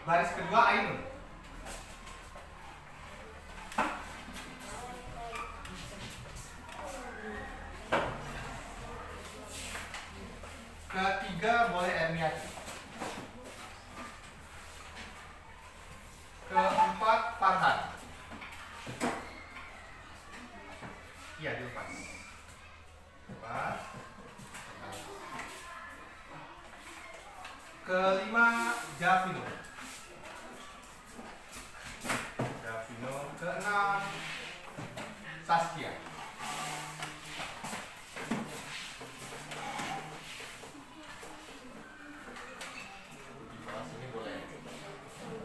Baris kedua Ainun. Ketiga boleh Erniati. Keempat Farhan. Iya, dilepas. Lepas. Kelima Javino. Keenam Saskia. Di bawah sini boleh.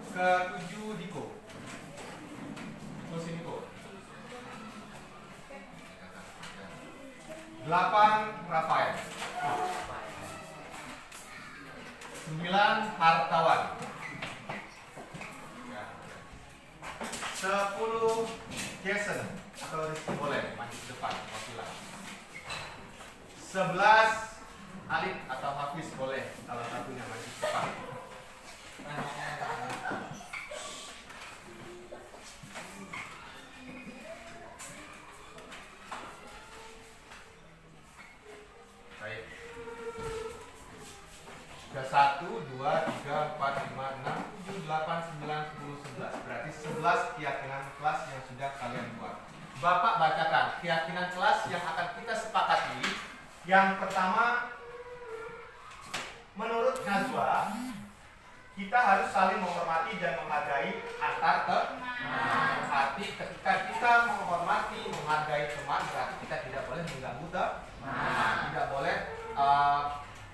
Ketujuh Diko. Sini Diko. 8 Rafael. 9 Hartawan. 10 Jason atau Rizky boleh maju ke depan wakilan. 11 Alif atau Hafiz boleh salah satunya maju ke depan. Baik. Sudah 1, 2, 3, 4, 5, 6, 7, 8, 9, 10, 11. Berarti 11 keyakinan kelas yang sudah kalian buat. Bapak bacakan keyakinan kelas yang akan kita sepakati. Yang pertama, menurut Najwa, kita harus saling menghormati dan menghargai antar teman. Berarti ketika kita menghormati, menghargai teman, berarti kita tidak boleh mengganggu teman. Tidak boleh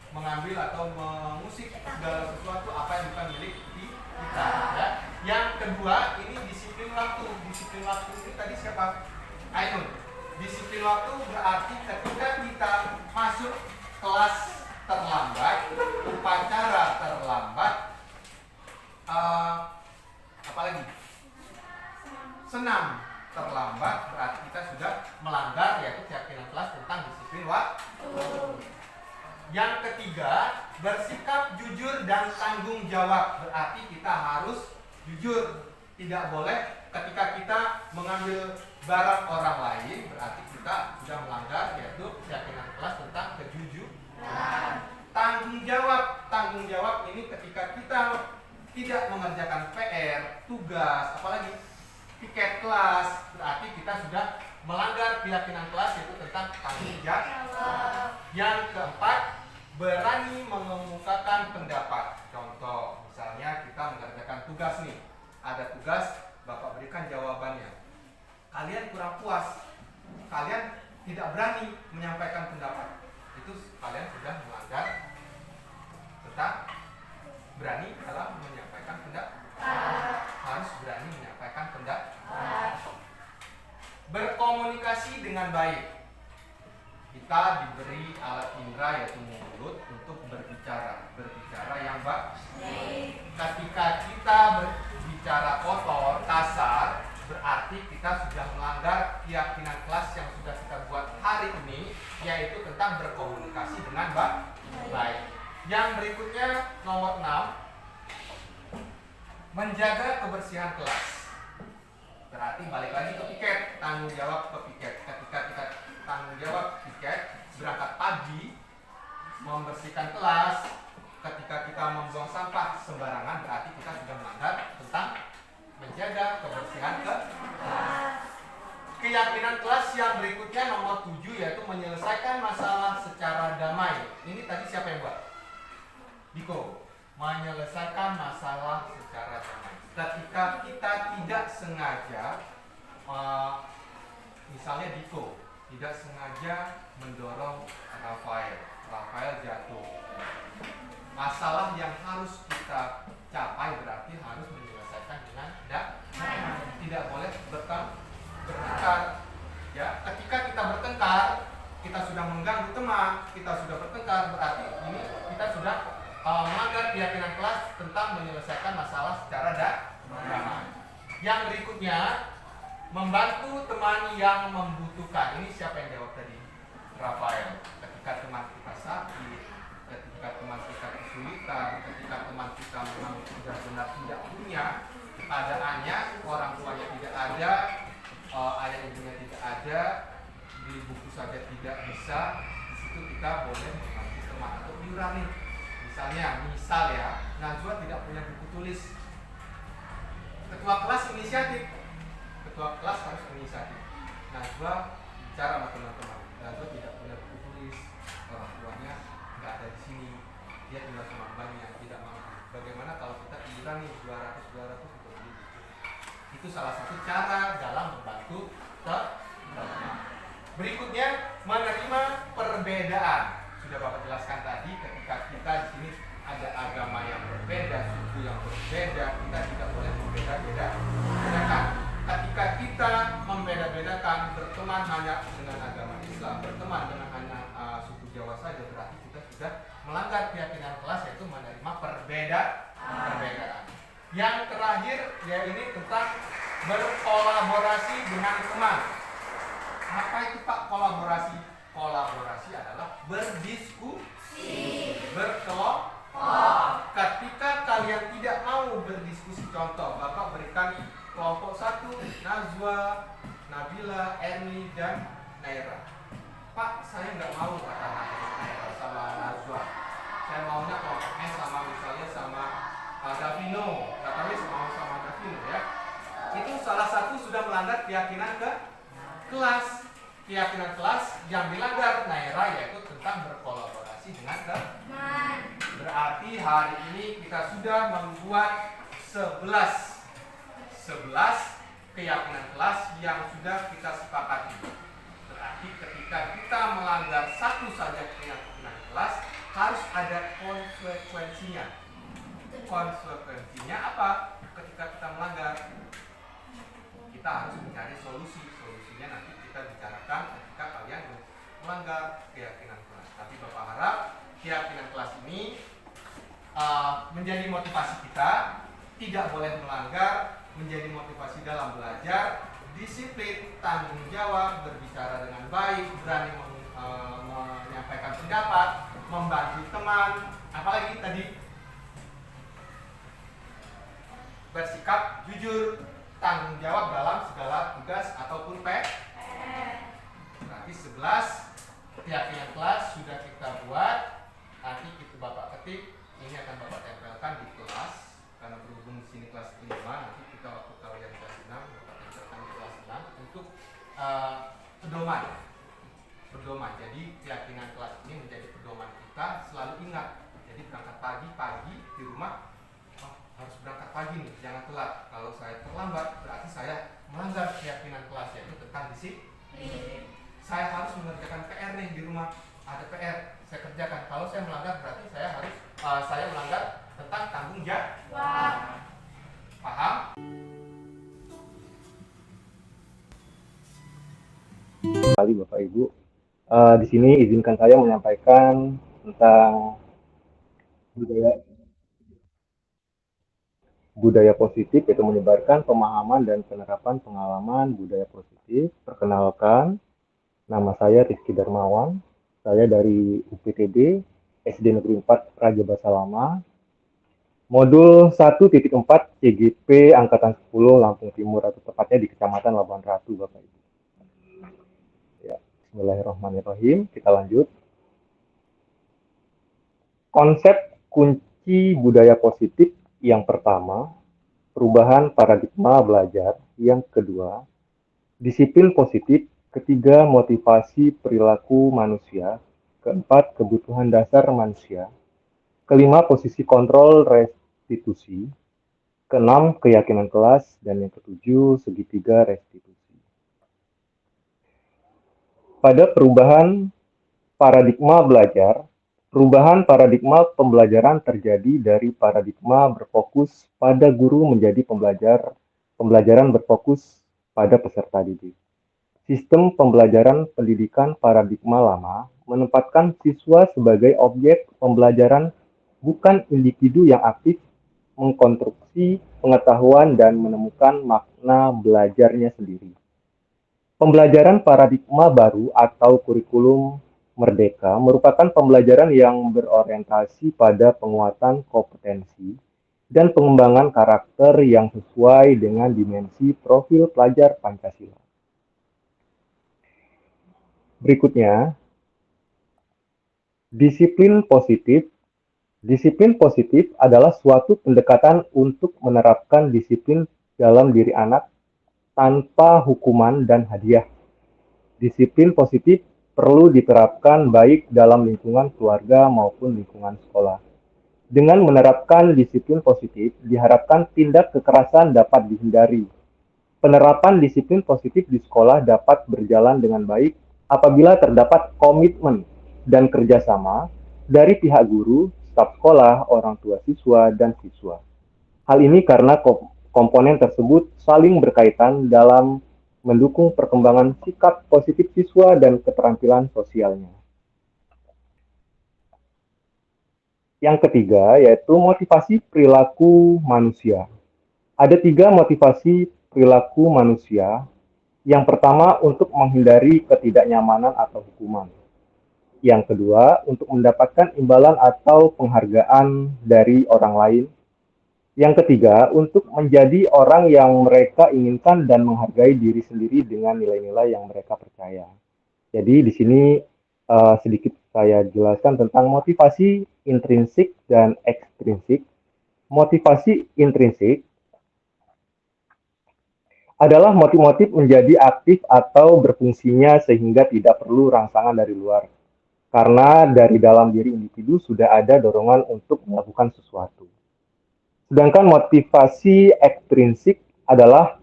mengambil atau mengusik segala sesuatu apa yang bukan milik kita. Ya. Yang kedua, ini disiplin waktu. Disiplin waktu ini tadi siapa? Ainun. Disiplin waktu berarti ketika kita masuk kelas terlambat, upacara terlambat, apalagi senam terlambat, berarti kita sudah melanggar yaitu keyakinan kelas tentang disiplin waktu. Yang ketiga, bersikap jujur dan tanggung jawab, berarti kita harus jujur. Tidak boleh ketika kita mengambil barang orang lain, berarti kita sudah melanggar yaitu keyakinan kelas tentang kejujuran. Tanggung jawab ini ketika kita tidak mengerjakan PR, tugas, apalagi piket kelas, berarti kita sudah melanggar keyakinan kelas yaitu tentang tanggung jawab. Yang keempat, berani mengemukakan pendapat. Contoh, misalnya kita mengerjakan tugas nih, ada tugas, Bapak berikan jawabannya, kalian kurang puas, kalian tidak berani menyampaikan pendapat, itu kalian sudah melanggar tentang berani dalam menyampaikan pendapat. Harus berani menyampaikan pendapat. Berkomunikasi dengan baik. Kita diberi alat indera yaitu mulut untuk berbicara yang baik. Ketika kita berbicara kotor, kasar, berarti kita sudah melanggar keyakinan kelas yang sudah kita buat hari ini, yaitu tentang berkomunikasi dengan baik. Yang berikutnya nomor 6, menjaga kebersihan kelas. Berarti balik lagi ke piket, tanggung jawab ke piket. Ketika kita tanggung jawab piket, berangkat pagi, membersihkan kelas, ketika kita membuang sampah sembarangan, berarti kita sudah melanggar tentang menjaga kebersihan kelas. Keyakinan kelas yang berikutnya nomor 7 yaitu menyelesaikan masalah secara damai. Ini tadi siapa yang buat? Diko. Menyelesaikan masalah secara damai. Ketika kita tidak sengaja, misalnya Diko tidak sengaja mendorong Rafael jatuh. Masalah yang harus kita capai berarti harus menyelesaikan dengan damai. Tidak boleh bertengkar. Ya, ketika kita bertengkar, kita sudah mengganggu teman, kita sudah bertengkar, berarti ini kita sudah melanggar keyakinan kelas tentang menyelesaikan masalah secara damai. Yang berikutnya, membantu teman yang membutuhkan. Ini siapa yang jawab tadi? Rafael. Ketika teman kita sakit, ketika teman kita kesulitan, ketika teman kita memang benar-benar tidak keadaannya, orang tuanya tidak ada, ayah ibunya tidak ada, di buku saja tidak bisa, di situ kita boleh membantu teman atau iuran nih. Misal ya, Najwa tidak punya buku tulis. Ketua kelas inisiatif. Ketua kelas harus inisiatif. Najwa bicara sama teman-teman. Najwa tidak punya buku tulis, orang tuanya nggak ada di sini. Dia tinggal sama mbaknya, tidak mampu. Bagaimana kalau kita iuran nih 200 untuk beli buku? Itu salah satu cara dalam membantu teman. Berikutnya, menerima perbedaan. Sudah Bapak jelaskan tadi, ketika kita di sini ada agama yang berbeda, suku yang berbeda, kita tidak boleh membeda-bedakan. Ketika kita membeda-bedakan, berteman hanya dengan agama Islam, berteman dengan hanya suku Jawa saja, berarti kita sudah melanggar keyakinan kelas, yaitu menerima perbedaan. Yang terakhir, ya ini tentang berkolaborasi dengan teman. Apa itu Pak kolaborasi? Kolaborasi adalah berdiskusi, berkelompok. Ketika kalian tidak mau berdiskusi, contoh Bapak berikan kelompok 1, Najwa, Nabila, Erni, dan Naira. Pak, saya nggak mau kata Naira sama Najwa. Saya maunya kelompoknya sama, misalnya sama Davino, katanya sama Davino ya. Itu salah satu sudah melanggar keyakinan kelas. Keyakinan kelas yang dilanggar Naira yaitu tentang berkolaborasi dengan teman. Berarti hari ini kita sudah membuat 11 keyakinan kelas yang sudah kita sepakati. Berarti ketika kita melanggar satu saja keyakinan kelas, harus ada konsekuensinya. Konsekuensinya apa? Ketika kita melanggar, kita harus mencari solusi. Solusinya nanti kita bicarakan ketika kalian melanggar keyakinan kelas. Tapi Bapak harap keyakinan kelas ini menjadi motivasi kita, tidak boleh melanggar, menjadi motivasi dalam belajar, disiplin, tanggung jawab, berbicara dengan baik, berani menyampaikan pendapat, membantu teman, apalagi tadi bersikap jujur, tanggung jawab dalam segala tugas ataupun PR. Berarti 11 keyakinan kelas sudah kita buat. Nanti itu Bapak ketik, ini akan Bapak tempelkan di kelas. Karena berhubung di sini kelas 5, nanti kita waktu kalian kelas 6, Bapak tempelkan di kelas 6 untuk pedoman. Jadi keyakinan kelas ini menjadi pedoman kita, selalu ingat. Jadi berangkat pagi di rumah, harus berangkat pagi nih, jangan telat. Kalau saya terlambat, berarti saya melanggar keyakinan kelas, yaitu tentang disiplin. Saya harus mengerjakan PR nih di rumah, ada PR, saya kerjakan. Kalau saya melanggar, berarti saya melanggar tentang tanggung jawab. Paham? Kali Bapak Ibu, di sini izinkan saya menyampaikan tentang budaya positif, yaitu menyebarkan pemahaman dan penerapan pengalaman budaya positif. Perkenalkan, nama saya Rizky Darmawan, saya dari UPTD SD Negeri 4 Raja Basa Lama, modul 1.4 CGP Angkatan 10 Lampung Timur, atau tepatnya di Kecamatan Labuan Ratu, Bapak Ibu. Ya, bismillahirrahmanirrahim, kita lanjut. Konsep kunci budaya positif yang pertama, perubahan paradigma belajar. Yang kedua, disiplin positif. Ketiga, motivasi perilaku manusia. Keempat, kebutuhan dasar manusia. Kelima, posisi kontrol restitusi. Keenam, keyakinan kelas. Dan yang ketujuh, segitiga restitusi. Pada perubahan paradigma belajar, perubahan paradigma pembelajaran terjadi dari paradigma berfokus pada guru menjadi pembelajaran berfokus pada peserta didik. Sistem pembelajaran pendidikan paradigma lama menempatkan siswa sebagai objek pembelajaran, bukan individu yang aktif mengkonstruksi pengetahuan dan menemukan makna belajarnya sendiri. Pembelajaran paradigma baru atau kurikulum merdeka merupakan pembelajaran yang berorientasi pada penguatan kompetensi dan pengembangan karakter yang sesuai dengan dimensi profil pelajar Pancasila. Berikutnya, disiplin positif. Disiplin positif adalah suatu pendekatan untuk menerapkan disiplin dalam diri anak tanpa hukuman dan hadiah. Disiplin positif perlu diterapkan baik dalam lingkungan keluarga maupun lingkungan sekolah. Dengan menerapkan disiplin positif, diharapkan tindak kekerasan dapat dihindari. Penerapan disiplin positif di sekolah dapat berjalan dengan baik apabila terdapat komitmen dan kerjasama dari pihak guru, staf sekolah, orang tua siswa, dan siswa. Hal ini karena komponen tersebut saling berkaitan dalam mendukung perkembangan sikap positif siswa dan keterampilan sosialnya. Yang ketiga yaitu motivasi perilaku manusia. Ada 3 motivasi perilaku manusia. Yang pertama untuk menghindari ketidaknyamanan atau hukuman. Yang kedua untuk mendapatkan imbalan atau penghargaan dari orang lain. Yang ketiga untuk menjadi orang yang mereka inginkan dan menghargai diri sendiri dengan nilai-nilai yang mereka percaya. Jadi di sini sedikit saya jelaskan tentang motivasi intrinsik dan ekstrinsik. Motivasi intrinsik adalah motif-motif menjadi aktif atau berfungsinya sehingga tidak perlu rangsangan dari luar. Karena dari dalam diri individu sudah ada dorongan untuk melakukan sesuatu. Sedangkan motivasi ekstrinsik adalah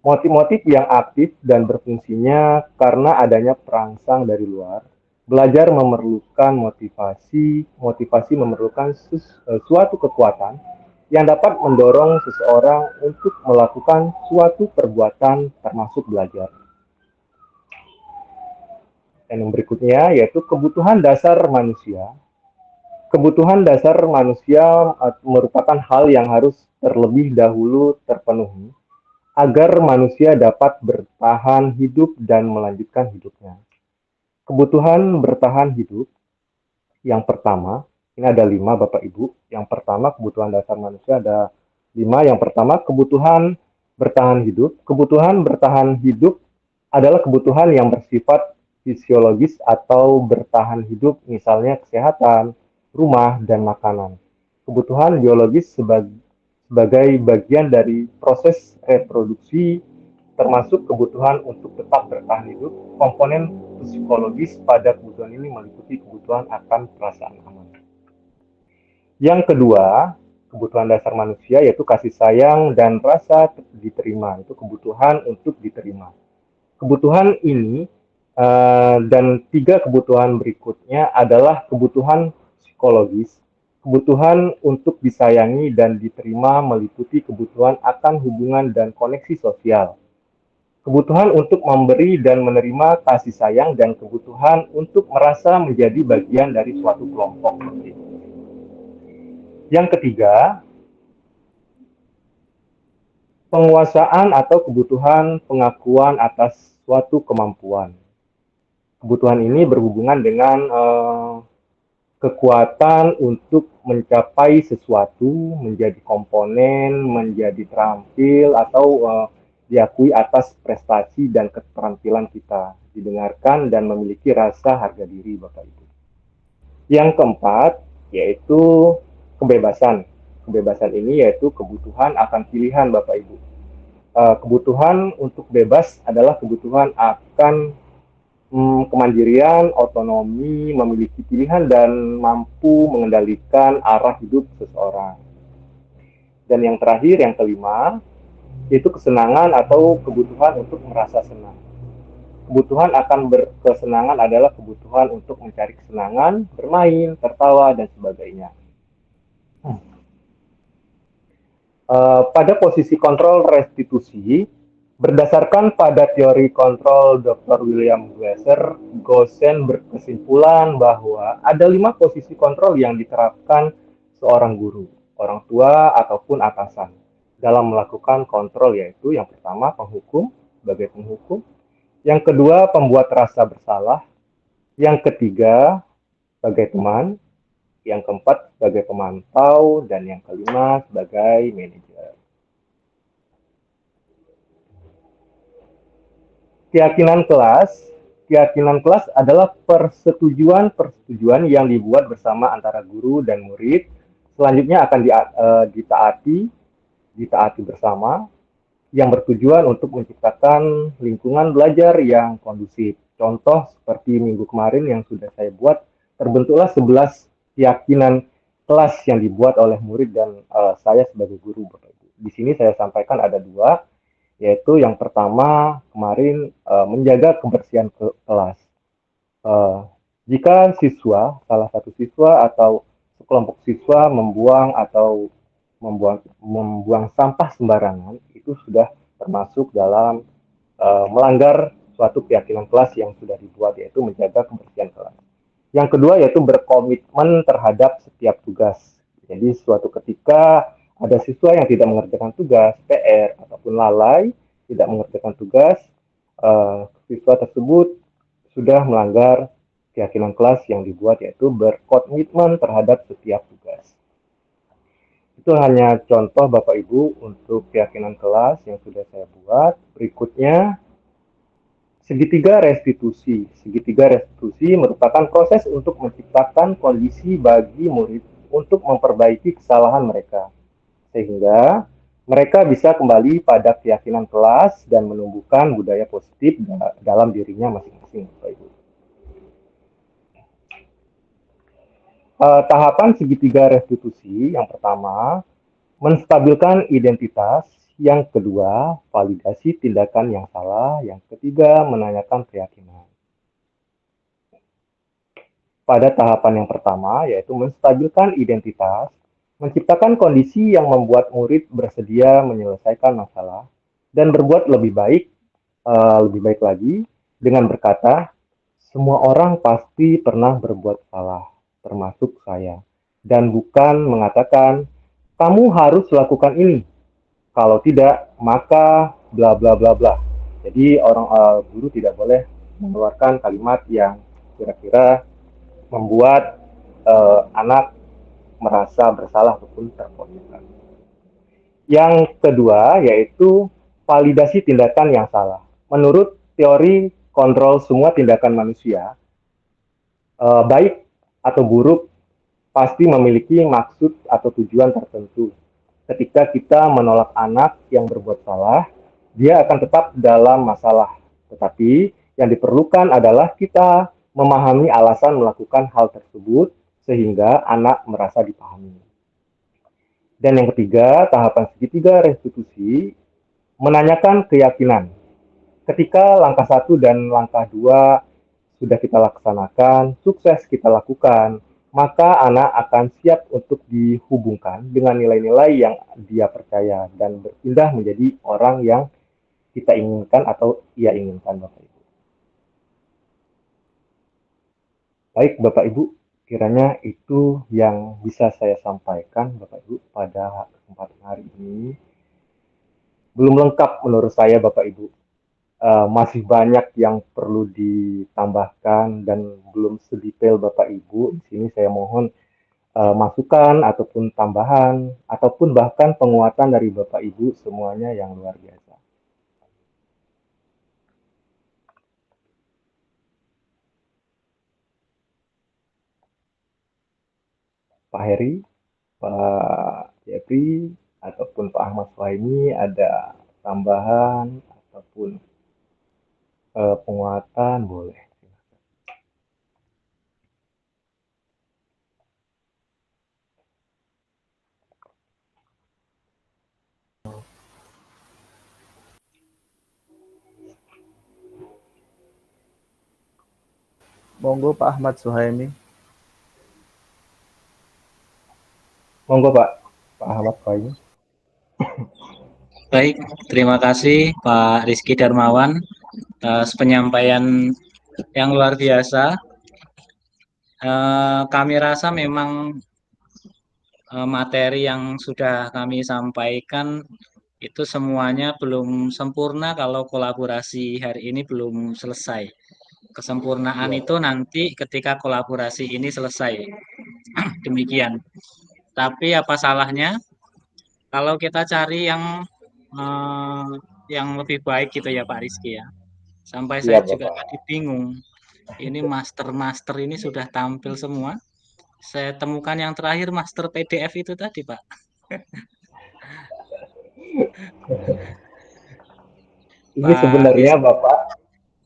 motif-motif yang aktif dan berfungsinya karena adanya perangsang dari luar. Belajar memerlukan motivasi memerlukan suatu kekuatan yang dapat mendorong seseorang untuk melakukan suatu perbuatan termasuk belajar. Dan yang berikutnya yaitu kebutuhan dasar manusia. Kebutuhan dasar manusia merupakan hal yang harus terlebih dahulu terpenuhi agar manusia dapat bertahan hidup dan melanjutkan hidupnya. Kebutuhan bertahan hidup yang pertama, ini ada 5 Bapak Ibu. Yang pertama kebutuhan dasar manusia ada 5. Yang pertama kebutuhan bertahan hidup. Kebutuhan bertahan hidup adalah kebutuhan yang bersifat fisiologis atau bertahan hidup, misalnya kesehatan, rumah, dan makanan. Kebutuhan biologis sebagai bagian dari proses reproduksi, termasuk kebutuhan untuk tetap bertahan hidup. Komponen psikologis pada kebutuhan ini meliputi kebutuhan akan perasaan aman. Yang kedua, kebutuhan dasar manusia yaitu kasih sayang dan rasa diterima. Itu kebutuhan untuk diterima. Kebutuhan ini dan 3 kebutuhan berikutnya adalah kebutuhan psikologis. Kebutuhan untuk disayangi dan diterima meliputi kebutuhan akan hubungan dan koneksi sosial. Kebutuhan untuk memberi dan menerima kasih sayang dan kebutuhan untuk merasa menjadi bagian dari suatu kelompok. Yang ketiga, penguasaan atau kebutuhan pengakuan atas suatu kemampuan. Kebutuhan ini berhubungan dengan kekuatan untuk mencapai sesuatu, menjadi komponen, menjadi terampil, atau diakui atas prestasi dan keterampilan kita, didengarkan dan memiliki rasa harga diri Bapak Ibu. Yang keempat, yaitu kebebasan. Kebebasan ini yaitu kebutuhan akan pilihan Bapak Ibu. Kebutuhan untuk bebas adalah kebutuhan akan kemandirian, otonomi, memiliki pilihan dan mampu mengendalikan arah hidup seseorang. Dan yang terakhir, yang kelima, yaitu kesenangan atau kebutuhan untuk merasa senang. Kebutuhan akan berkesenangan adalah kebutuhan untuk mencari kesenangan, bermain, tertawa, dan sebagainya. Pada posisi kontrol restitusi, berdasarkan pada teori kontrol Dr. William Glasser, Gosen berkesimpulan bahwa ada 5 posisi kontrol yang diterapkan seorang guru, orang tua, ataupun atasan dalam melakukan kontrol, yaitu yang pertama penghukum, sebagai penghukum, yang kedua pembuat rasa bersalah, yang ketiga sebagai teman, yang keempat sebagai pemantau, dan yang kelima sebagai manajer. Keyakinan kelas adalah persetujuan yang dibuat bersama antara guru dan murid. Selanjutnya akan ditaati bersama, yang bertujuan untuk menciptakan lingkungan belajar yang kondusif. Contoh seperti minggu kemarin yang sudah saya buat, terbentuklah 11 keyakinan kelas yang dibuat oleh murid dan saya sebagai guru, Bapak Ibu. Di sini saya sampaikan ada dua, yaitu yang pertama kemarin menjaga kebersihan kelas. Jika salah satu siswa atau sekelompok siswa membuang sampah sembarangan, itu sudah termasuk dalam melanggar suatu keyakinan kelas yang sudah dibuat, yaitu menjaga kebersihan kelas. Yang kedua yaitu berkomitmen terhadap setiap tugas. Jadi suatu ketika ada siswa yang tidak mengerjakan tugas, PR, ataupun lalai, tidak mengerjakan tugas, siswa tersebut sudah melanggar keyakinan kelas yang dibuat, yaitu berkomitmen terhadap setiap tugas. Itu hanya contoh Bapak Ibu untuk keyakinan kelas yang sudah saya buat. Berikutnya, segitiga restitusi. Segitiga restitusi merupakan proses untuk menciptakan kondisi bagi murid untuk memperbaiki kesalahan mereka, sehingga mereka bisa kembali pada keyakinan kelas dan menumbuhkan budaya positif dalam dirinya masing-masing, Bapak Ibu. Tahapan segitiga restitusi yang pertama, menstabilkan identitas. Yang kedua, validasi tindakan yang salah. Yang ketiga, menanyakan keyakinan. Pada tahapan yang pertama, yaitu menstabilkan identitas, menciptakan kondisi yang membuat murid bersedia menyelesaikan masalah dan berbuat lebih baik lagi dengan berkata, semua orang pasti pernah berbuat salah, termasuk saya. Dan bukan mengatakan, kamu harus lakukan ini. Kalau tidak, maka bla bla bla bla. Jadi guru tidak boleh mengeluarkan kalimat yang kira-kira membuat anak merasa bersalah ataupun terpojokkan. Yang kedua yaitu validasi tindakan yang salah. Menurut teori kontrol semua tindakan manusia, baik atau buruk pasti memiliki maksud atau tujuan tertentu. Ketika kita menolak anak yang berbuat salah, dia akan tetap dalam masalah. Tetapi yang diperlukan adalah kita memahami alasan melakukan hal tersebut sehingga anak merasa dipahami. Dan yang ketiga, tahapan segitiga restitusi, menanyakan keyakinan. Ketika langkah 1 dan langkah 2 sudah kita laksanakan, sukses kita lakukan, maka anak akan siap untuk dihubungkan dengan nilai-nilai yang dia percaya dan berpindah menjadi orang yang kita inginkan atau ia inginkan, Bapak Ibu. Baik Bapak Ibu, kiranya itu yang bisa saya sampaikan Bapak Ibu pada kesempatan hari ini. Belum lengkap menurut saya Bapak Ibu. Masih banyak yang perlu ditambahkan dan belum sedetail Bapak Ibu. Di sini saya mohon masukan ataupun tambahan ataupun bahkan penguatan dari Bapak Ibu semuanya yang luar biasa. Pak Heri, Pak Jeffrey, ataupun Pak Ahmad Suhaimi ada tambahan ataupun penguatan boleh. Monggo Pak Ahmad Suhaimi. Monggo Pak Ahmad Suhaimi. Baik, terima kasih Pak Rizky Darmawan atas penyampaian yang luar biasa. Kami rasa memang materi yang sudah kami sampaikan itu semuanya belum sempurna kalau kolaborasi hari ini belum selesai. Kesempurnaan itu nanti ketika kolaborasi ini selesai. Demikian. Tapi apa salahnya kalau kita cari eh, yang lebih baik gitu ya Pak Rizky ya. Sampai saya Siap juga Bapak. tadi bingung. Ini master-master ini sudah tampil semua. Saya temukan yang terakhir master PDF itu tadi Pak. Ini Pak sebenarnya Rizky. Bapak,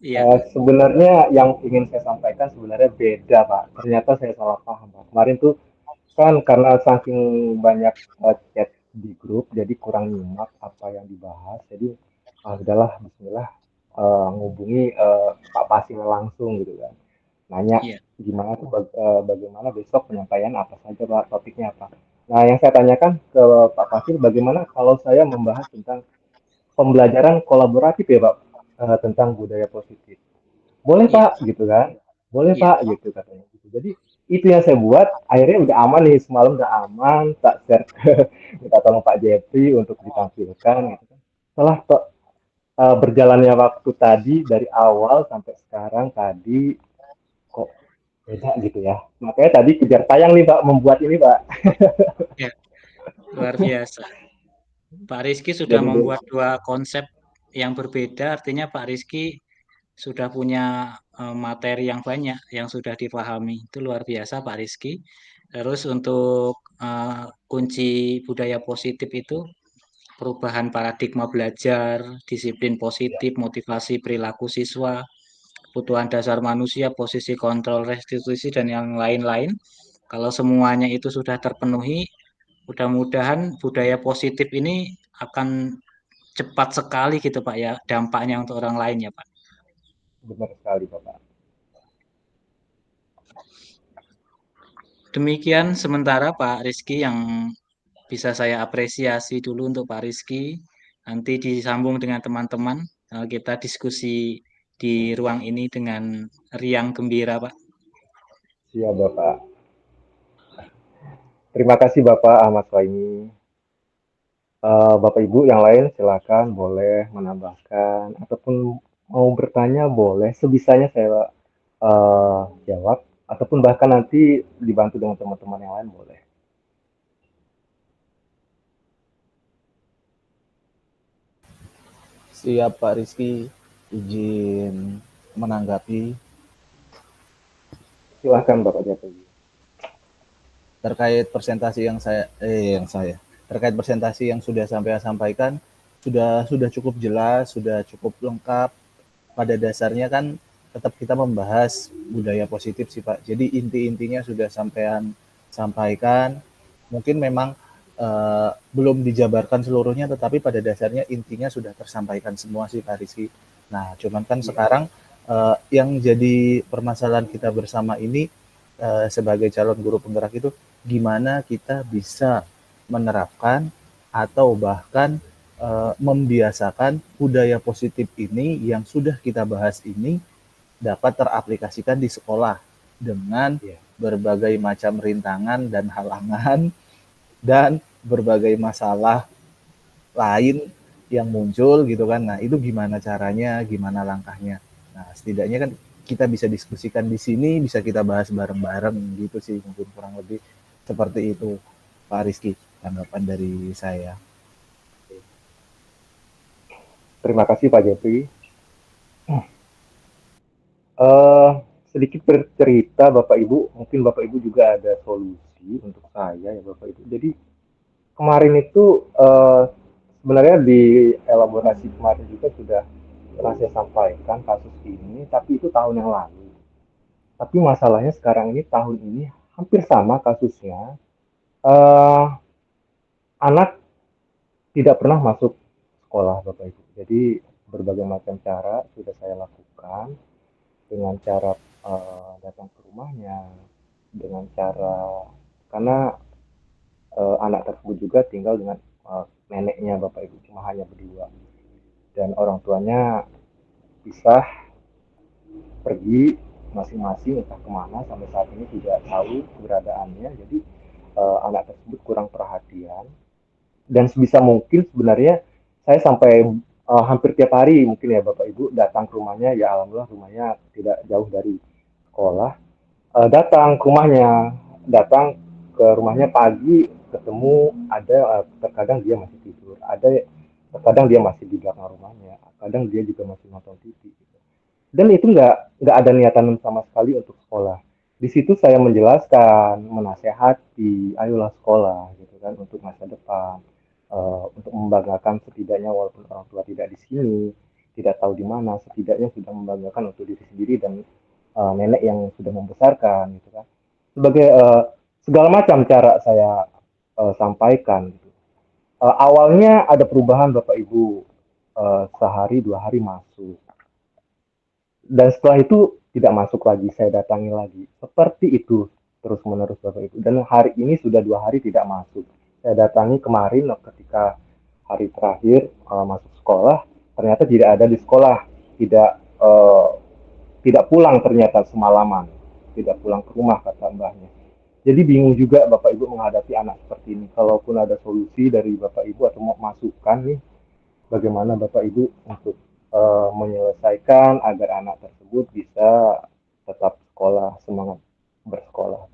Iya. sebenarnya yang ingin saya sampaikan sebenarnya beda Pak. Ternyata saya salah paham Pak. Kemarin tuh kan karena saking banyak chat di grup, jadi kurang nyimak apa yang dibahas. Jadi udahlah Bismillah, ngubungi Pak Pasil langsung gitu kan. Nanya Iya. gimana tuh bagaimana besok penyampaian apa saja Pak, topiknya apa. Nah, yang saya tanyakan ke Pak Pasil, bagaimana kalau saya membahas tentang pembelajaran kolaboratif ya Pak, tentang budaya positif. Boleh Iya. Pak, gitu kan? Boleh Iya. Pak, gitu katanya. Gitu. Jadi itu yang saya buat, akhirnya udah aman nih, semalam udah aman, tak share ke minta tolong Pak Jeffrey untuk ditampilkan gitu kan. Setelah berjalannya waktu tadi dari awal sampai sekarang tadi kok beda gitu ya. Makanya tadi kejar tayang nih Pak membuat ini Pak. Iya. Luar biasa. Pak Rizky sudah Jadi membuat dua konsep yang berbeda, artinya Pak Rizky sudah punya materi yang banyak yang sudah dipahami. Itu luar biasa Pak Rizky. Terus untuk kunci budaya positif itu perubahan paradigma belajar, disiplin positif, motivasi perilaku siswa, kebutuhan dasar manusia, posisi kontrol restitusi dan yang lain-lain. Kalau semuanya itu sudah terpenuhi, mudah-mudahan budaya positif ini akan cepat sekali gitu Pak ya dampaknya untuk orang lain ya Pak. benar sekali Bapak. Demikian sementara Pak Rizky yang bisa saya apresiasi dulu untuk Pak Rizky. Nanti disambung dengan teman-teman. Kita diskusi di ruang ini dengan riang gembira Pak. Siap Bapak. Terima kasih Bapak Ahmad Suhaimi. Bapak Ibu yang lain silakan boleh menambahkan ataupun mau bertanya boleh sebisanya saya jawab ataupun bahkan nanti dibantu dengan teman-teman yang lain boleh. Siap Pak Rizky, izin menanggapi Silakan Bapak Jatuh. terkait presentasi terkait presentasi yang sudah sampai sampaikan sudah cukup jelas, sudah cukup lengkap. Pada dasarnya kan tetap kita membahas budaya positif sih Pak. Jadi inti-intinya sudah sampaikan. Mungkin memang belum dijabarkan seluruhnya, tetapi pada dasarnya intinya sudah tersampaikan semua sih Pak Rizky. Nah, cuman kan sekarang yang jadi permasalahan kita bersama ini sebagai calon guru penggerak itu gimana kita bisa menerapkan atau bahkan membiasakan budaya positif ini yang sudah kita bahas ini dapat teraplikasikan di sekolah dengan berbagai macam rintangan dan halangan dan berbagai masalah lain yang muncul gitu kan. Nah, itu gimana caranya, gimana langkahnya. Nah, setidaknya kan kita bisa diskusikan di sini, bisa kita bahas bareng-bareng gitu sih, mungkin kurang lebih seperti itu Pak Rizky, tanggapan dari saya. Terima kasih Pak Jeffrey. Eh, sedikit bercerita Bapak Ibu, mungkin Bapak Ibu juga ada solusi untuk saya ya Bapak Ibu. Jadi kemarin itu sebenarnya di elaborasi kemarin juga sudah pernah saya sampaikan kasus ini, tapi itu tahun yang lalu. Tapi masalahnya sekarang ini tahun ini hampir sama kasusnya. Eh, anak tidak pernah masuk sekolah Bapak Ibu. Jadi berbagai macam cara sudah saya lakukan dengan cara datang ke rumahnya, dengan cara karena anak tersebut juga tinggal dengan neneknya Bapak Ibu cuma hanya berdua dan orang tuanya pisah pergi masing-masing entah kemana sampai saat ini tidak tahu keberadaannya jadi anak tersebut kurang perhatian dan sebisa mungkin sebenarnya saya sampai hampir tiap hari mungkin ya Bapak Ibu datang ke rumahnya ya alhamdulillah rumahnya tidak jauh dari sekolah datang ke rumahnya datang ke rumahnya pagi, ketemu ada terkadang dia masih tidur, ada terkadang dia masih di belakang rumahnya, kadang dia juga masih nonton TV gitu. Dan itu nggak ada niatan sama sekali untuk sekolah. Di situ saya menjelaskan, menasehati, ayolah sekolah gitu kan untuk masa depan, untuk membanggakan setidaknya walaupun orang tua tidak di sini, tidak tahu di mana, setidaknya sudah membanggakan untuk diri sendiri dan nenek yang sudah membesarkan gitu kan. Sebagai segala macam cara saya sampaikan gitu. Awalnya ada perubahan Bapak Ibu, sehari 2 hari masuk, dan setelah itu tidak masuk lagi, saya datangi lagi. Seperti itu terus menerus Bapak Ibu. Dan hari ini sudah 2 hari tidak masuk. Saya datangi kemarin ketika hari terakhir masuk sekolah, ternyata tidak ada di sekolah, tidak tidak pulang ternyata semalaman, tidak pulang ke rumah kata mbahnya. Jadi bingung juga Bapak Ibu menghadapi anak seperti ini. Kalaupun ada solusi dari Bapak Ibu atau mau masukan nih, bagaimana Bapak Ibu untuk menyelesaikan agar anak tersebut bisa tetap sekolah, semangat bersekolah.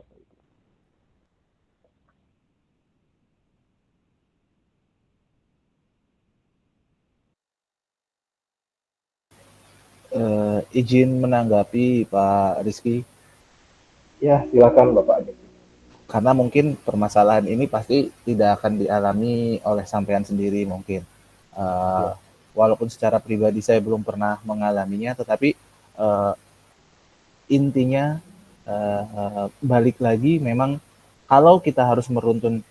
Izin menanggapi Pak Rizky, Ya, silakan Bapak Ade. karena mungkin permasalahan ini pasti tidak akan dialami oleh sampean sendiri mungkin. Uh, Ya, Walaupun secara pribadi saya belum pernah mengalaminya, tetapi uh, intinya balik lagi memang kalau kita harus meruntun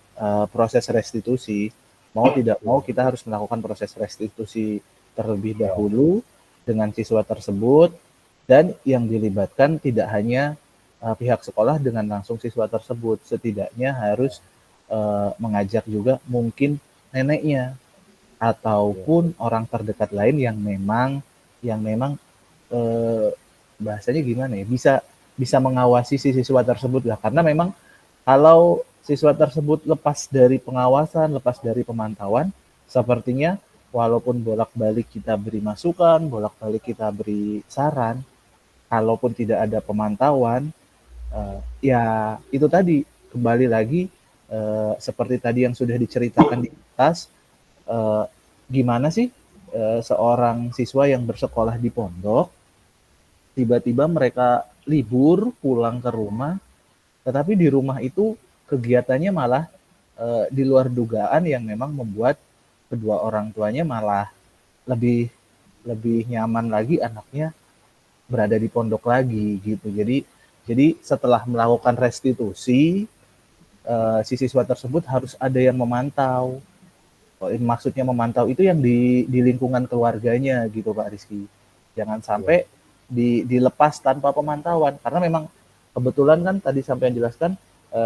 proses restitusi, mau tidak mau kita harus melakukan proses restitusi terlebih dahulu dengan siswa tersebut, dan yang dilibatkan tidak hanya pihak sekolah dengan langsung siswa tersebut, setidaknya harus mengajak juga mungkin neneknya ataupun orang terdekat lain yang memang eh, bahasanya gimana ya, bisa bisa mengawasi si siswa tersebut lah, karena memang kalau siswa tersebut lepas dari pengawasan, lepas dari pemantauan, sepertinya walaupun bolak-balik kita beri masukan, bolak-balik kita beri saran, kalaupun tidak ada pemantauan, ya itu tadi kembali lagi seperti tadi yang sudah diceritakan di atas, eh, gimana sih seorang siswa yang bersekolah di pondok tiba-tiba mereka libur pulang ke rumah, tetapi di rumah itu kegiatannya malah di luar dugaan, yang memang membuat kedua orang tuanya malah lebih lebih nyaman lagi anaknya berada di pondok lagi gitu. Jadi setelah melakukan restitusi, si siswa tersebut harus ada yang memantau. Maksudnya memantau itu yang di lingkungan keluarganya gitu Pak Rizky. Jangan sampai dilepas tanpa pemantauan, karena memang kebetulan kan tadi sampai jelaskan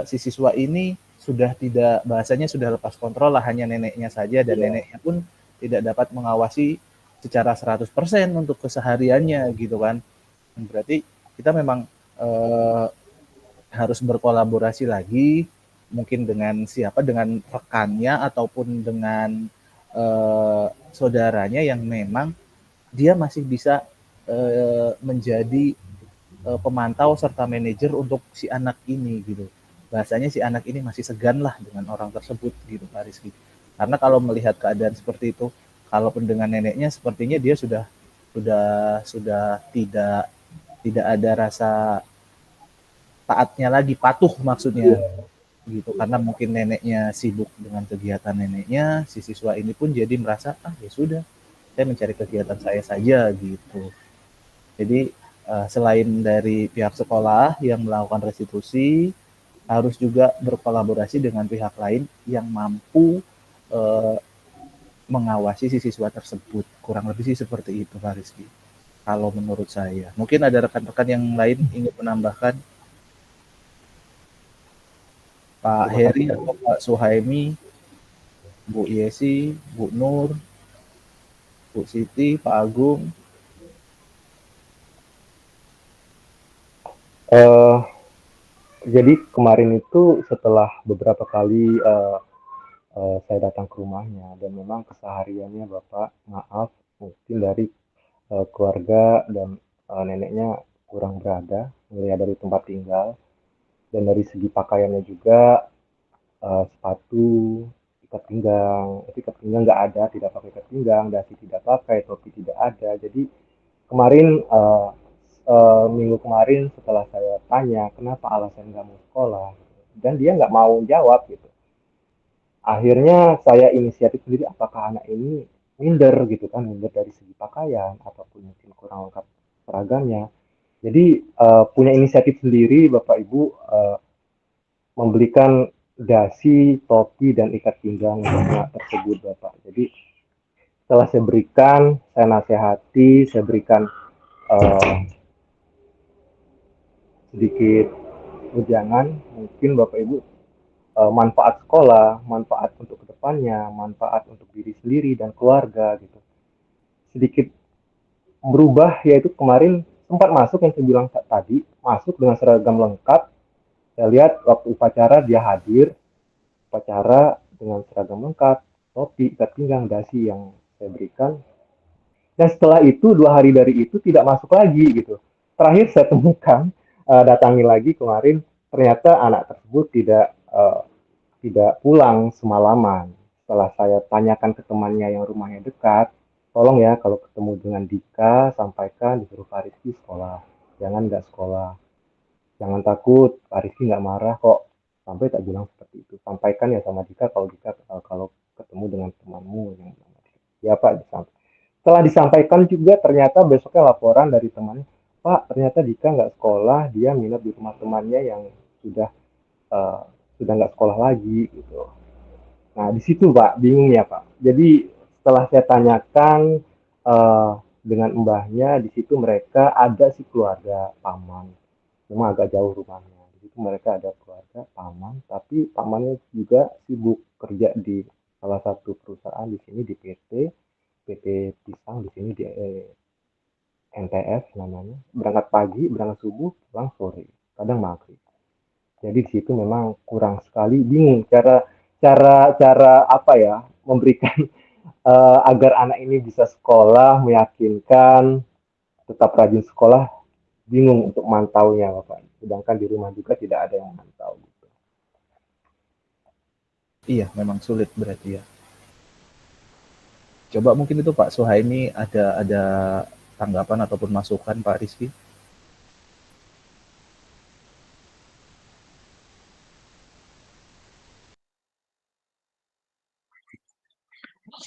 si siswa ini sudah tidak, bahasanya sudah lepas kontrol lah, hanya neneknya saja, dan neneknya pun tidak dapat mengawasi secara 100% untuk kesehariannya gitu kan. Berarti kita memang harus berkolaborasi lagi, mungkin dengan siapa, dengan rekannya ataupun dengan saudaranya yang memang dia masih bisa menjadi pemantau serta manajer untuk si anak ini gitu. Bahasanya si anak ini masih segan lah dengan orang tersebut gitu Pak Rizky. Karena kalau melihat keadaan seperti itu, kalaupun dengan neneknya sepertinya dia sudah tidak ada rasa taatnya lagi, patuh maksudnya gitu, karena mungkin neneknya sibuk dengan kegiatan neneknya, si siswa ini pun jadi merasa ya sudah, saya mencari kegiatan saya saja gitu. Jadi selain dari pihak sekolah yang melakukan restitusi, harus juga berkolaborasi dengan pihak lain yang mampu mengawasi si siswa tersebut. Kurang lebih sih seperti itu Pak Rizky, kalau menurut saya. Mungkin ada rekan-rekan yang lain ingin menambahkan, Pak Heri atau Pak Suhaimi, Bu Yesi, Bu Nur, Bu Siti, Pak Agung. Jadi kemarin itu setelah beberapa kali saya datang ke rumahnya, dan memang kesehariannya Bapak, maaf, mungkin dari keluarga dan neneknya kurang berada melihat dari tempat tinggal. Dan dari segi pakaiannya juga sepatu, ikat pinggang nggak ada, tidak pakai ikat pinggang, dasi tidak pakai, topi tidak ada. Jadi kemarin minggu kemarin setelah saya tanya kenapa alasan nggak mau sekolah, dan dia nggak mau jawab gitu. Akhirnya saya inisiatif sendiri, apakah anak ini minder gitu kan, minder dari segi pakaian ataupun mungkin kurang lengkap seragamnya. Jadi punya inisiatif sendiri Bapak Ibu, membelikan dasi, topi, dan ikat pinggang untuk anak tersebut Bapak. Jadi setelah saya berikan, saya nasihati, saya berikan eh, sedikit ujangan, mungkin Bapak Ibu manfaat sekolah, manfaat untuk kedepannya, manfaat untuk diri sendiri dan keluarga gitu. Sedikit berubah, yaitu kemarin sempat masuk yang saya bilang tadi, masuk dengan seragam lengkap. Saya lihat waktu upacara dia hadir, upacara dengan seragam lengkap, topi, ikat pinggang, dasi yang saya berikan. Dan setelah itu 2 hari dari itu tidak masuk lagi gitu. Terakhir saya temukan, datangi lagi kemarin, ternyata anak tersebut tidak pulang semalaman. Setelah saya tanyakan ke temannya yang rumahnya dekat, tolong ya kalau ketemu dengan Dika, sampaikan disuruh Pak Rizky sekolah. Jangan nggak sekolah. Jangan takut, Pak Rizky nggak marah kok. Sampai tak bilang seperti itu. Sampaikan ya sama Dika kalau kalau ketemu dengan temanmu yang ya Pak, disampaikan. Setelah disampaikan juga ternyata besoknya laporan dari temannya, Pak ternyata Dika nggak sekolah, dia minat di rumah temannya yang sudah uh, sudah nggak sekolah lagi gitu. Nah di situ Pak bingung ya Pak. Jadi setelah saya tanyakan dengan mbahnya, di situ mereka ada si keluarga paman, memang agak jauh rumahnya. Di situ mereka ada keluarga paman, tapi pamannya juga sibuk kerja di salah satu perusahaan di sini di PT Pisang di sini di NTS namanya. Berangkat pagi, berangkat subuh, pulang sore, kadang maghrib. Jadi di situ memang kurang sekali, bingung cara cara cara apa ya memberikan agar anak ini bisa sekolah, meyakinkan, tetap rajin sekolah, bingung untuk mantaunya Bapak. Sedangkan di rumah juga tidak ada yang memantau. Gitu. Iya, memang sulit berarti ya. Coba mungkin itu Pak Suhaimi ada tanggapan ataupun masukan Pak Rizky.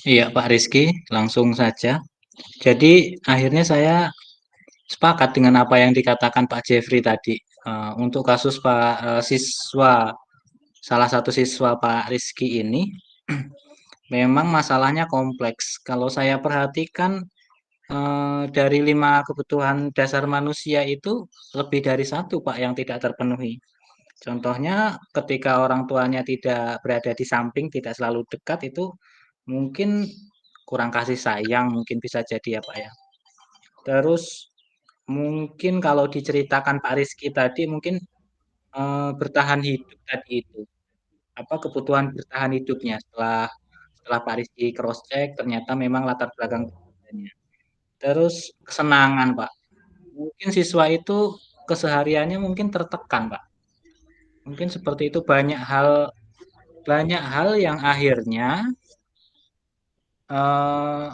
Iya, Pak Rizky, langsung saja. Jadi akhirnya saya sepakat dengan apa yang dikatakan Pak Jeffrey tadi. Untuk kasus siswa, salah satu siswa Pak Rizky ini, memang masalahnya kompleks. Kalau saya perhatikan dari 5 kebutuhan dasar manusia itu lebih dari satu Pak yang tidak terpenuhi. Contohnya ketika orang tuanya tidak berada di samping, tidak selalu dekat itu mungkin kurang kasih sayang, mungkin bisa jadi ya Pak ya. Terus mungkin kalau diceritakan Pak Rizky tadi mungkin bertahan hidup tadi itu. Apa kebutuhan bertahan hidupnya setelah Pak Rizky cross check ternyata memang latar belakang keluarganya. Terus kesenangan Pak. Mungkin siswa itu kesehariannya mungkin tertekan Pak. Mungkin seperti itu banyak hal yang akhirnya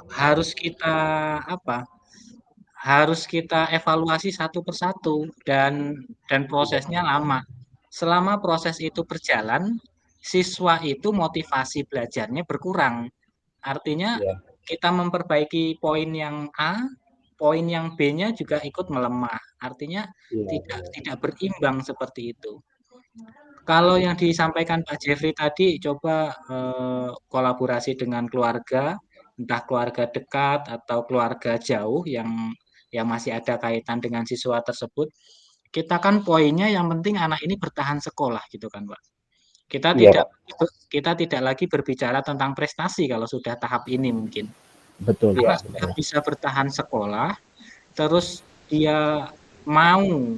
harus kita apa? Harus kita evaluasi satu persatu dan prosesnya lama. Selama proses itu berjalan, siswa itu motivasi belajarnya berkurang. Artinya Ya, kita memperbaiki poin yang A, poin yang B-nya juga ikut melemah. Artinya iya, tidak benar. tidak berimbang seperti itu. Kalau yang disampaikan Pak Jeffrey tadi, coba kolaborasi dengan keluarga, entah keluarga dekat atau keluarga jauh yang masih ada kaitan dengan siswa tersebut. Kita kan poinnya yang penting anak ini bertahan sekolah gitu kan, Pak. Kita Iya tidak Pak. kita tidak lagi berbicara tentang prestasi kalau sudah tahap ini mungkin. Betul, Iya Pak. Anak benar. sudah bisa bertahan sekolah, terus dia mau,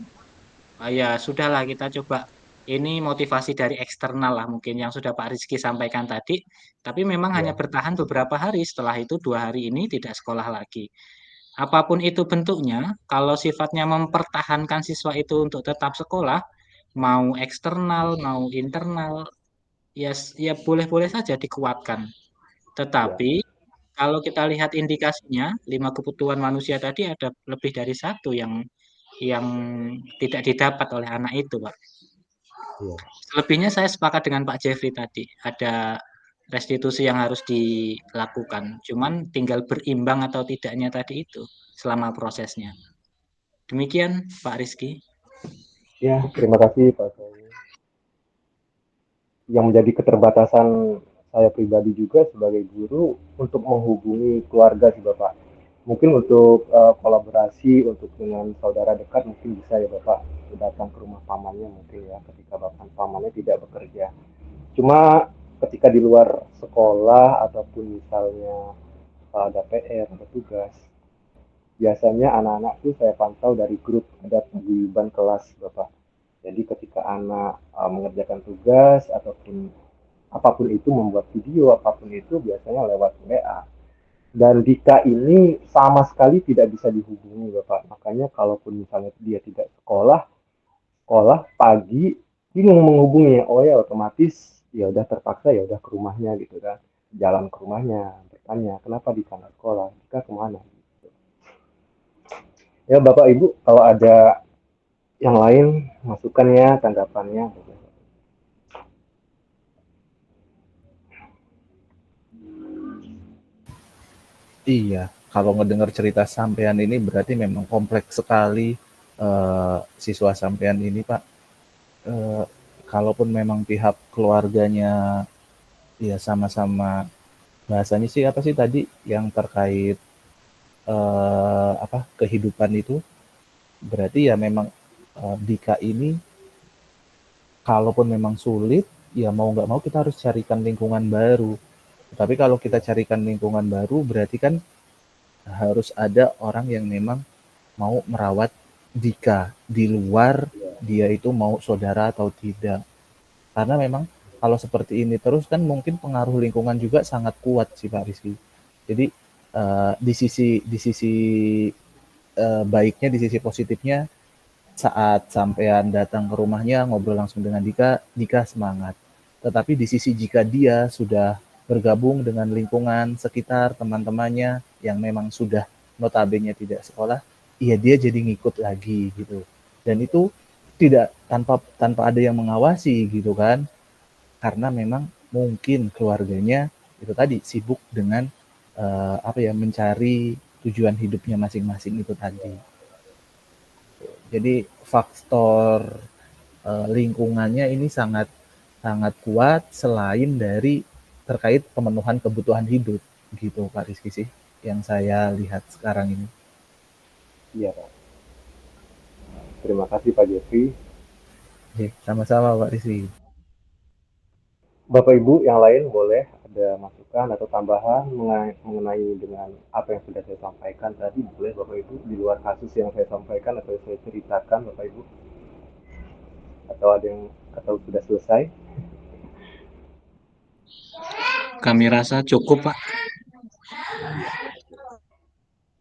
ya sudahlah kita coba ini motivasi dari eksternal lah mungkin yang sudah Pak Rizky sampaikan tadi, tapi memang hanya Iya, bertahan beberapa hari, setelah itu 2 hari ini tidak sekolah lagi. Apapun itu bentuknya, kalau sifatnya mempertahankan siswa itu untuk tetap sekolah, mau eksternal, mau internal, ya boleh-boleh saja dikuatkan. Ya, Tetapi kalau kita lihat indikasinya, 5 kebutuhan manusia tadi ada lebih dari satu yang tidak didapat oleh anak itu, Pak. iya. Selebihnya saya sepakat dengan Pak Jeffrey tadi, ada restitusi yang harus dilakukan. Cuman tinggal berimbang atau tidaknya tadi itu selama prosesnya. Demikian Pak Rizky. Ya, terima kasih Pak Sony. Yang menjadi keterbatasan saya pribadi juga sebagai guru untuk menghubungi keluarga sih Bapak. Mungkin untuk kolaborasi untuk dengan saudara dekat mungkin bisa ya Bapak datang ke rumah pamannya mungkin ya ketika Bapak pamannya tidak bekerja. Cuma ketika di luar sekolah ataupun misalnya ada PR, ada tugas, biasanya anak-anak tuh saya pantau dari grup ada paguyuban kelas Bapak. Jadi ketika anak mengerjakan tugas ataupun apapun itu membuat video apapun itu biasanya lewat WA. Dan Dika ini sama sekali tidak bisa dihubungi Bapak. Makanya kalaupun misalnya dia tidak sekolah pagi bingung menghubungi. Oh ya otomatis ya udah terpaksa ya udah ke rumahnya gitu kan. Jalan ke rumahnya bertanya kenapa di kantor sekolah, Dika kemana? Ya Bapak Ibu kalau ada yang lain masukannya, tanggapannya. Iya, kalau ngedengar cerita sampean ini berarti memang kompleks sekali siswa sampean ini, Pak. Eh, Kalaupun memang pihak keluarganya ya sama-sama bahasanya sih apa sih tadi yang terkait apa kehidupan itu berarti ya memang Dika ini kalaupun memang sulit ya mau nggak mau kita harus carikan lingkungan baru. Tapi kalau kita Ya, carikan lingkungan baru berarti kan harus ada orang yang memang mau merawat Dika di luar ya, dia itu mau saudara atau tidak. Karena memang kalau seperti ini terus kan mungkin pengaruh lingkungan juga sangat kuat sih Pak Rizky. Jadi di sisi baiknya, di sisi positifnya saat sampean datang ke rumahnya ngobrol langsung dengan Dika, Dika semangat. Tetapi di sisi jika dia sudah bergabung dengan lingkungan sekitar teman-temannya yang memang sudah notabene tidak sekolah, iya dia jadi ngikut lagi gitu. Dan itu tidak tanpa tanpa ada yang mengawasi gitu kan. Karena memang mungkin keluarganya itu tadi sibuk dengan apa ya mencari tujuan hidupnya masing-masing itu tadi. Jadi faktor lingkungannya ini sangat sangat kuat selain dari terkait pemenuhan kebutuhan hidup gitu Pak Rizky sih yang saya lihat sekarang ini. iya Pak. Terima kasih Pak Jeffrey. Oke, sama-sama Pak Rizky. Bapak Ibu yang lain boleh ada masukan atau tambahan mengenai dengan apa yang sudah saya sampaikan tadi boleh Bapak Ibu di luar kasus yang saya sampaikan atau saya ceritakan Bapak Ibu atau ada yang atau sudah selesai. Kami rasa cukup, Pak.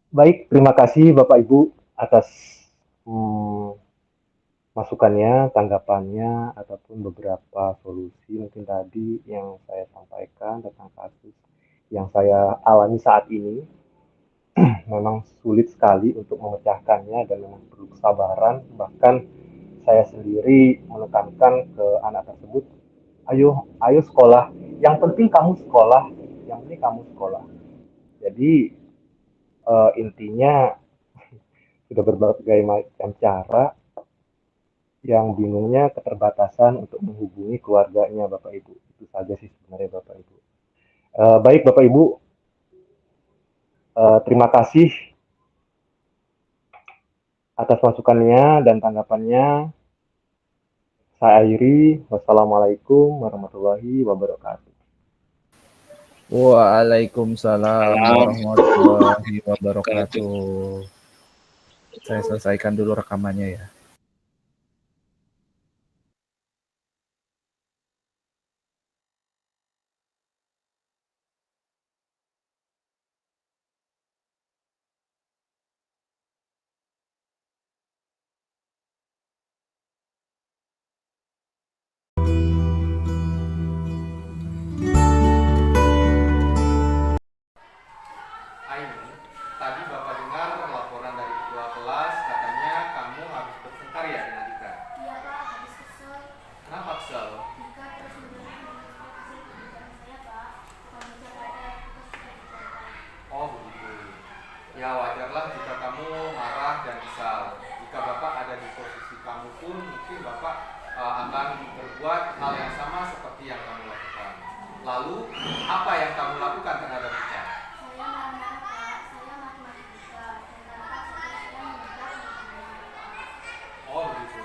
Baik, terima kasih Bapak Ibu atas hmm, masukannya, tanggapannya ataupun beberapa solusi mungkin tadi yang saya sampaikan tentang kasus yang saya alami saat ini. Memang sulit sekali untuk memecahkannya dan memang perlu kesabaran. Bahkan saya sendiri menekankan ke anak tersebut, ayo, ayo sekolah. Yang penting kamu sekolah. Yang penting kamu sekolah. Jadi intinya sudah berbagai macam cara yang bingungnya keterbatasan untuk menghubungi keluarganya Bapak Ibu. Itu saja sih sebenarnya Bapak Ibu. Baik Bapak Ibu, terima kasih atas masukannya dan tanggapannya. Saya akhiri. Wassalamualaikum warahmatullahi wabarakatuh. Waalaikumsalam Salam. warahmatullahi Wabarakatuh. wabarakatuh. Saya selesaikan dulu rekamannya ya. yang sama seperti yang kamu lakukan. Lalu, apa yang kamu lakukan terhadap Ica? Saya marah-marah Pak, saya maki-maki Ica, dan Bapak seterusnya mendekat menghina. Oh begitu.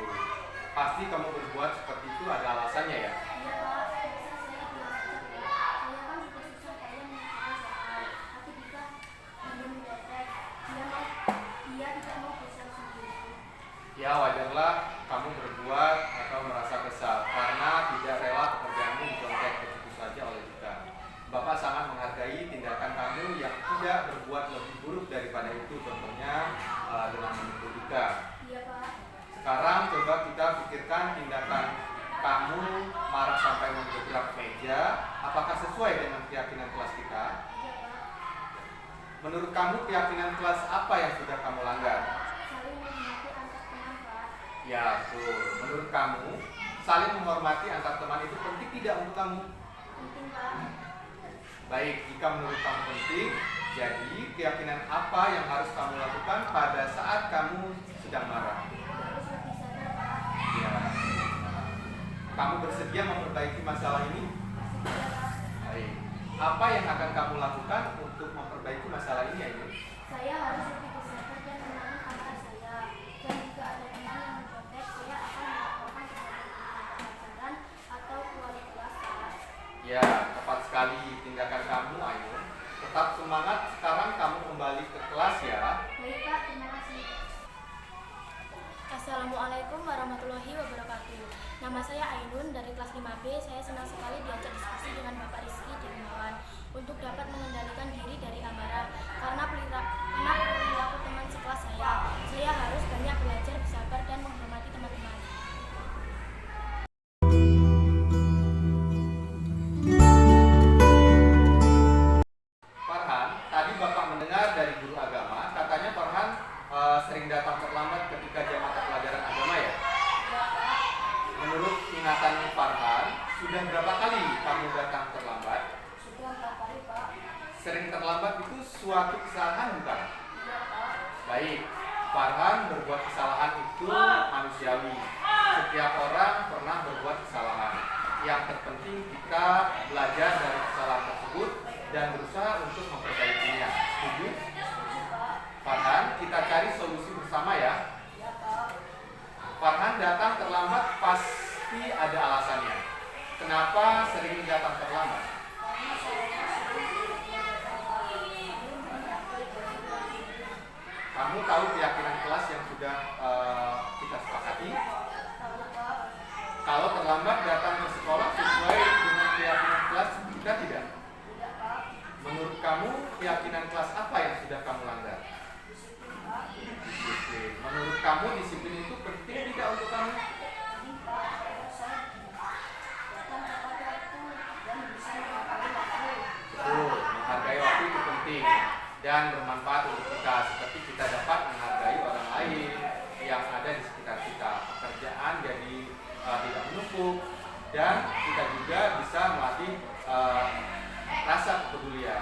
Pasti kamu berbuat seperti itu ada alasannya ya? Iya Pak, bisa saya belajar Pak. Saya kan sudah susah payah mengusahakan soal, tapi jika dia mendetek, dia tidak mau bisa sendiri. Ya wajarlah kamu berbuat atau merasa kesal karena tidak rela pekerjaanmu dicontek begitu saja oleh kita. Bapak sangat menghargai tindakan kamu yang tidak berbuat lebih buruk daripada itu, contohnya dengan memukul Dika. Iya Pak. Sekarang coba kita pikirkan tindakan kamu marah sampai menggebrak meja, apakah sesuai dengan keyakinan kelas kita? Iya Pak. Menurut kamu keyakinan kelas apa yang sudah kamu langgar? Saling menghormati antar teman Pak. Ya, betul. Menurut kamu, saling menghormati antar teman itu penting tidak untuk kamu? Penting Pak. Baik, jika menurut kamu penting, jadi keyakinan apa yang harus kamu lakukan pada saat kamu sedang marah? Harus lebih sabar Pak. Ya. Kamu bersedia memperbaiki masalah ini? Bersedia Pak. Baik. Apa yang akan kamu lakukan untuk memperbaiki masalah ini, Ayu? Saya harus lebih bersabar dan menangani amarah saya. Dan jika ada teman yang mencontek, saya akan melaporkan kepada pelajaran atau wali kelas Pak. Ya, tepat sekali tindakan kamu, Ayu. Tetap semangat, sekarang kamu kembali ke kelas ya. Baik Pak, terima kasih. Assalamualaikum warahmatullahi wabarakatuh. Nama saya Ainun dari kelas 5B. Saya senang sekali diajak diskusi dengan Bapak Rizky Darmawan untuk dapat mengendalikan diri dari amarah. Karena perilaku teman sekelas saya harus banyak belajar, bersabar dan menghormati teman-teman. Farhan, tadi Bapak mendengar dari guru agama, katanya Farhan sering datang terlambat ketika jam mata pelajaran agama ya? Menurut ingatan Farhan, sudah berapa kali kamu datang terlambat? Sudah 4 kali Pak. Sering terlambat itu suatu kesalahan bukan? Iya Pak. Baik, Farhan berbuat kesalahan itu manusiawi. Setiap orang pernah berbuat kesalahan. Yang terpenting kita belajar dari kesalahan tersebut dan berusaha untuk memperbaikinya. Setuju? Setuju Pak. Farhan, kita cari solusi bersama ya. Iya Pak. Farhan datang terlambat pasti ada alasannya. Kenapa sering datang terlambat? Karena saya sering datang Pak. Kamu tahu keyakinan kelas yang sudah kita sepakati? Tahu Pak. Kalau terlambat datang ke sekolah sesuai dengan keyakinan kelas kita tidak? Tidak Pak. Menurut kamu keyakinan kelas apa yang sudah kamu langgar? Disiplin Pak. Disiplin. Menurut kamu disiplin itu penting tidak untuk kamu? Ini Pak, saya datang tepat waktu dan bisa menghargai waktu. Betul, menghargai waktu itu penting dan bermanfaat untuk kita, seperti kita dapat menghargai orang lain yang ada di sekitar kita. Pekerjaan jadi tidak menumpuk dan kita juga bisa melatih rasa kepedulian.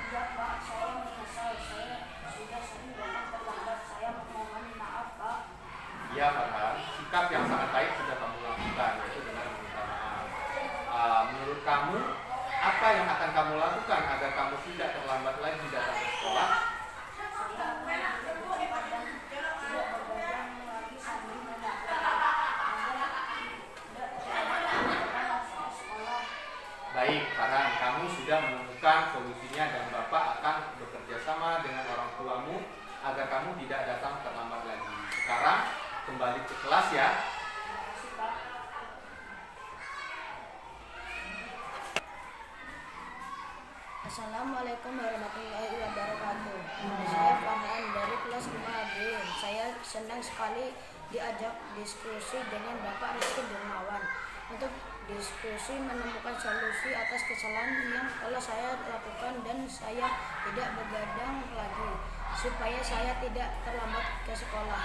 Iya Pak, saya menyesal. Saya sudah sering datang terlambat. Saya mohon maaf Pak. Ya Farhan, sikap yang sangat baik sudah kamu lakukan, yaitu dengan meminta maaf. Menurut kamu, apa yang akan kamu lakukan agar kamu tidak terlambat lagi datang ke sekolah? Saya akan lebih cepat dan tidak berdagang lagi sambil menunggu agar tidak terlambat masuk sekolah. Baik, Farhan, kamu sudah menemukan solusinya dan Bapak akan bekerja sama dengan orang tuamu agar kamu tidak datang terlambat lagi. Sekarang kembali ke kelas ya. Makasih Pak. Assalamualaikum warahmatullahi wabarakatuh. Saya Farhan dari kelas 5B. Saya senang sekali diajak diskusi dengan Bapak Rizky Darmawan untuk diskusi menemukan solusi atas kesalahan yang telah saya lakukan dan saya tidak begadang lagi supaya saya tidak terlambat ke sekolah.